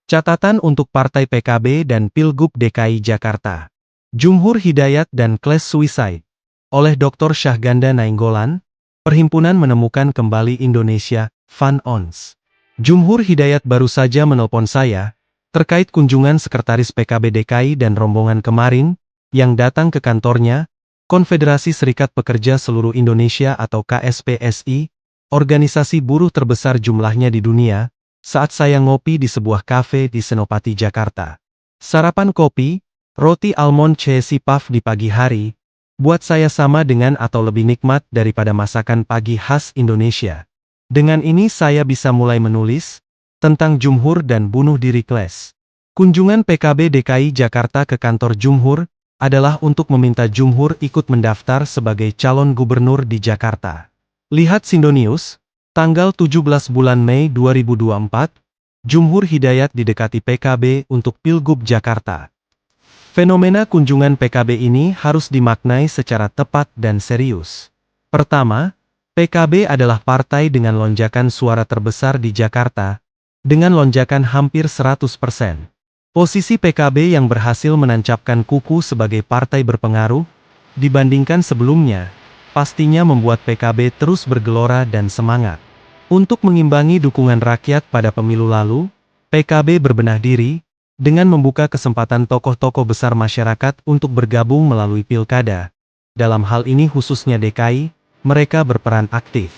Catatan untuk Partai PKB dan Pilgub DKI Jakarta. Jumhur Hidayat dan Class Suicide. Oleh Dr. Syahganda Nainggolan, Perhimpunan Menemukan Kembali Indonesia, FAN-ONS. Jumhur Hidayat baru saja menelpon saya, terkait kunjungan Sekretaris PKB DKI dan rombongan kemarin, yang datang ke kantornya, Konfederasi Serikat Pekerja Seluruh Indonesia atau KSPSI, organisasi buruh terbesar jumlahnya di dunia, saat saya ngopi di sebuah kafe di Senopati, Jakarta. Sarapan kopi, roti almond cheesy puff di pagi hari, buat saya sama dengan atau lebih nikmat daripada masakan pagi khas Indonesia. Dengan ini saya bisa mulai menulis tentang Jumhur dan bunuh diri Class. Kunjungan PKB DKI Jakarta ke kantor Jumhur adalah untuk meminta Jumhur ikut mendaftar sebagai calon gubernur di Jakarta. Lihat Sindonews, tanggal 17 bulan Mei 2024, Jumhur Hidayat didekati PKB untuk Pilgub Jakarta. Fenomena kunjungan PKB ini harus dimaknai secara tepat dan serius. Pertama, PKB adalah partai dengan lonjakan suara terbesar di Jakarta, dengan lonjakan hampir 100%. Posisi PKB yang berhasil menancapkan kuku sebagai partai berpengaruh, dibandingkan sebelumnya, pastinya membuat PKB terus bergelora dan semangat. Untuk mengimbangi dukungan rakyat pada pemilu lalu, PKB berbenah diri, dengan membuka kesempatan tokoh-tokoh besar masyarakat untuk bergabung melalui pilkada. Dalam hal ini khususnya DKI, mereka berperan aktif.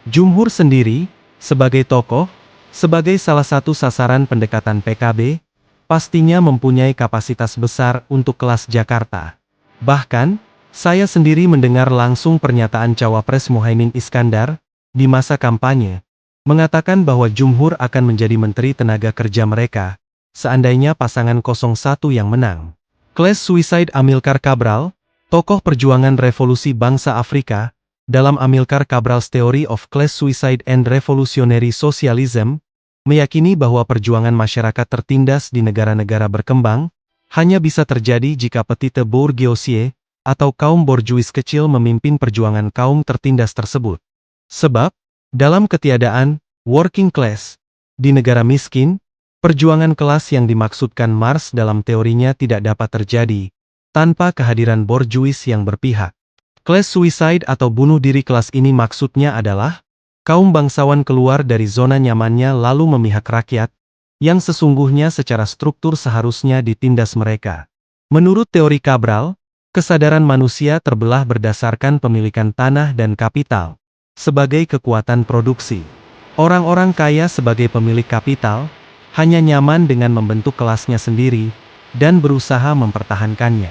Jumhur sendiri, sebagai tokoh, sebagai salah satu sasaran pendekatan PKB, pastinya mempunyai kapasitas besar untuk kelas Jakarta. Bahkan, saya sendiri mendengar langsung pernyataan Cawapres Muhaimin Iskandar, di masa kampanye, mengatakan bahwa Jumhur akan menjadi Menteri Tenaga Kerja mereka, seandainya pasangan 01 yang menang. Class Suicide Amilcar Cabral, tokoh perjuangan revolusi bangsa Afrika, dalam Amilcar Cabral's Theory of Class Suicide and Revolutionary Socialism, meyakini bahwa perjuangan masyarakat tertindas di negara-negara berkembang, hanya bisa terjadi jika petite bourgeoisie, atau kaum borjuis kecil memimpin perjuangan kaum tertindas tersebut. Sebab, dalam ketiadaan working class di negara miskin, perjuangan kelas yang dimaksudkan Marx dalam teorinya tidak dapat terjadi tanpa kehadiran borjuis yang berpihak. Class suicide atau bunuh diri kelas ini maksudnya adalah kaum bangsawan keluar dari zona nyamannya lalu memihak rakyat, yang sesungguhnya secara struktur seharusnya ditindas mereka. Menurut teori Cabral, kesadaran manusia terbelah berdasarkan pemilikan tanah dan kapital sebagai kekuatan produksi. Orang-orang kaya sebagai pemilik kapital, hanya nyaman dengan membentuk kelasnya sendiri, dan berusaha mempertahankannya.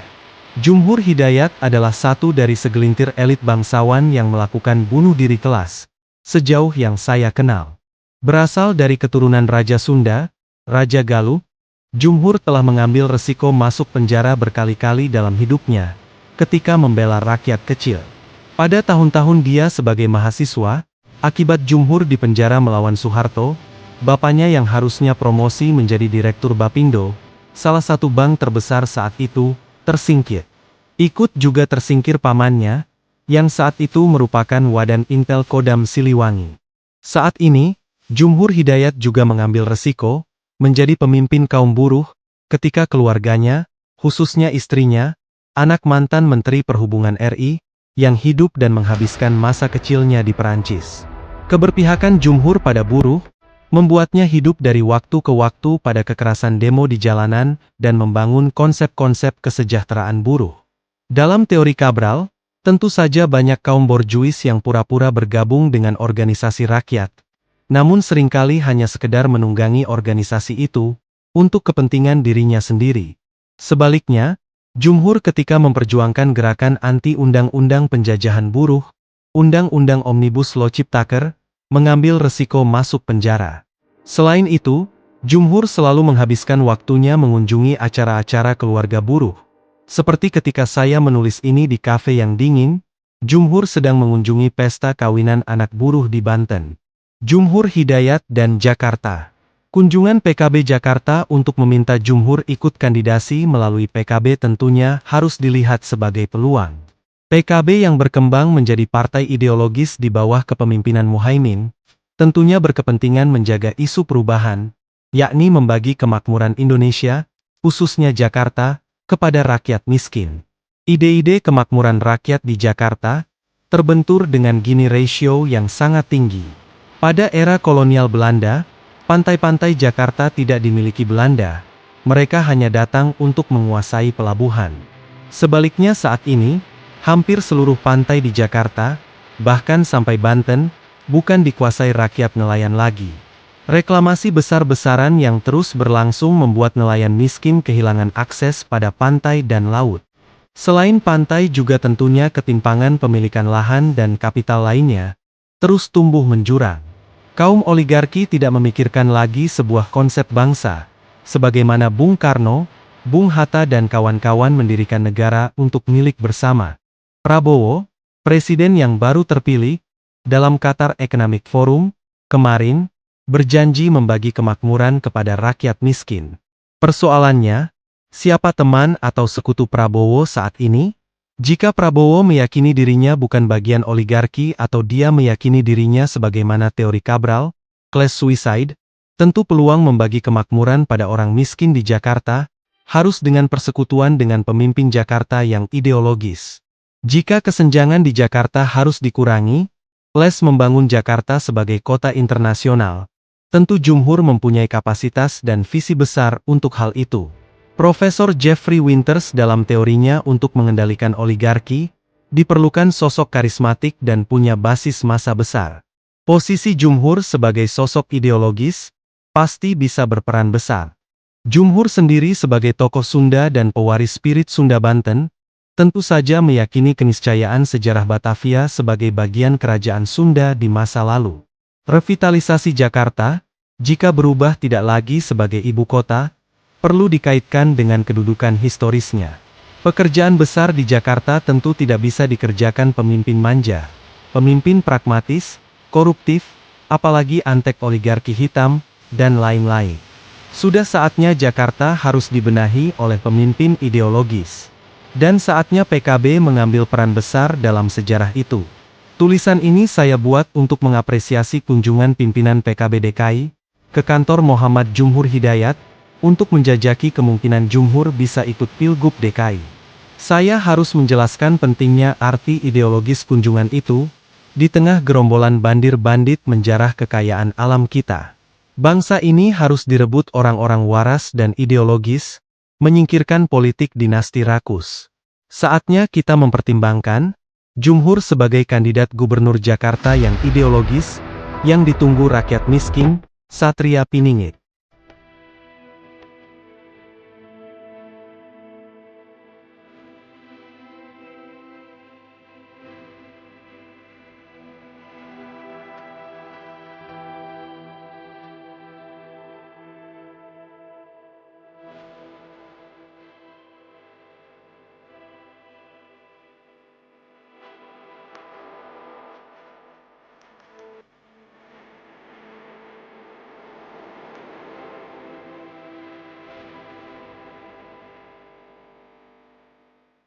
Jumhur Hidayat adalah satu dari segelintir elit bangsawan yang melakukan bunuh diri kelas, sejauh yang saya kenal. Berasal dari keturunan Raja Sunda, Raja Galuh, Jumhur telah mengambil resiko masuk penjara berkali-kali dalam hidupnya, ketika membela rakyat kecil. Pada tahun-tahun dia sebagai mahasiswa, akibat Jumhur di penjara melawan Soeharto, bapaknya yang harusnya promosi menjadi Direktur Bapindo, salah satu bank terbesar saat itu, tersingkir. Ikut juga tersingkir pamannya, yang saat itu merupakan Wadan Intel Kodam Siliwangi. Saat ini, Jumhur Hidayat juga mengambil resiko, menjadi pemimpin kaum buruh, ketika keluarganya, khususnya istrinya, anak mantan Menteri Perhubungan RI, yang hidup dan menghabiskan masa kecilnya di Perancis. Keberpihakan Jumhur pada buruh, membuatnya hidup dari waktu ke waktu pada kekerasan demo di jalanan, dan membangun konsep-konsep kesejahteraan buruh. Dalam teori Cabral, tentu saja banyak kaum borjuis yang pura-pura bergabung dengan organisasi rakyat, namun seringkali hanya sekedar menunggangi organisasi itu, untuk kepentingan dirinya sendiri. Sebaliknya, Jumhur ketika memperjuangkan gerakan anti-undang-undang penjajahan buruh, Undang-Undang Omnibus Law Ciptaker, mengambil resiko masuk penjara. Selain itu, Jumhur selalu menghabiskan waktunya mengunjungi acara-acara keluarga buruh. Seperti ketika saya menulis ini di kafe yang dingin, Jumhur sedang mengunjungi pesta kawinan anak buruh di Banten. Jumhur Hidayat dan Jakarta. Kunjungan PKB Jakarta untuk meminta Jumhur ikut kandidasi melalui PKB tentunya harus dilihat sebagai peluang. PKB yang berkembang menjadi partai ideologis di bawah kepemimpinan Muhaimin, tentunya berkepentingan menjaga isu perubahan, yakni membagi kemakmuran Indonesia, khususnya Jakarta, kepada rakyat miskin. Ide-ide kemakmuran rakyat di Jakarta terbentur dengan Gini ratio yang sangat tinggi. Pada era kolonial Belanda, pantai-pantai Jakarta tidak dimiliki Belanda. Mereka hanya datang untuk menguasai pelabuhan. Sebaliknya saat ini, hampir seluruh pantai di Jakarta, bahkan sampai Banten, bukan dikuasai rakyat nelayan lagi. Reklamasi besar-besaran yang terus berlangsung membuat nelayan miskin kehilangan akses pada pantai dan laut. Selain pantai juga tentunya ketimpangan pemilikan lahan dan kapital lainnya, terus tumbuh menjurang. Kaum oligarki tidak memikirkan lagi sebuah konsep bangsa, sebagaimana Bung Karno, Bung Hatta dan kawan-kawan mendirikan negara untuk milik bersama. Prabowo, presiden yang baru terpilih, dalam Qatar Economic Forum, kemarin, berjanji membagi kemakmuran kepada rakyat miskin. Persoalannya, siapa teman atau sekutu Prabowo saat ini? Jika Prabowo meyakini dirinya bukan bagian oligarki atau dia meyakini dirinya sebagaimana teori Cabral, class suicide, tentu peluang membagi kemakmuran pada orang miskin di Jakarta, harus dengan persekutuan dengan pemimpin Jakarta yang ideologis. Jika kesenjangan di Jakarta harus dikurangi, plus membangun Jakarta sebagai kota internasional, tentu Jumhur mempunyai kapasitas dan visi besar untuk hal itu. Profesor Jeffrey Winters dalam teorinya untuk mengendalikan oligarki, diperlukan sosok karismatik dan punya basis massa besar. Posisi Jumhur sebagai sosok ideologis, pasti bisa berperan besar. Jumhur sendiri sebagai tokoh Sunda dan pewaris spirit Sunda Banten, tentu saja meyakini keniscayaan sejarah Batavia sebagai bagian kerajaan Sunda di masa lalu. Revitalisasi Jakarta, jika berubah tidak lagi sebagai ibu kota, perlu dikaitkan dengan kedudukan historisnya. Pekerjaan besar di Jakarta tentu tidak bisa dikerjakan pemimpin manja, pemimpin pragmatis, koruptif, apalagi antek oligarki hitam, dan lain-lain. Sudah saatnya Jakarta harus dibenahi oleh pemimpin ideologis. Dan saatnya PKB mengambil peran besar dalam sejarah itu. Tulisan ini saya buat untuk mengapresiasi kunjungan pimpinan PKB DKI ke kantor Muhammad Jumhur Hidayat, untuk menjajaki kemungkinan Jumhur bisa ikut Pilgub DKI. Saya harus menjelaskan pentingnya arti ideologis kunjungan itu, di tengah gerombolan bandir bandit menjarah kekayaan alam kita. Bangsa ini harus direbut orang-orang waras dan ideologis, menyingkirkan politik dinasti rakus. Saatnya kita mempertimbangkan, Jumhur sebagai kandidat gubernur Jakarta yang ideologis, yang ditunggu rakyat miskin, Satria Piningit.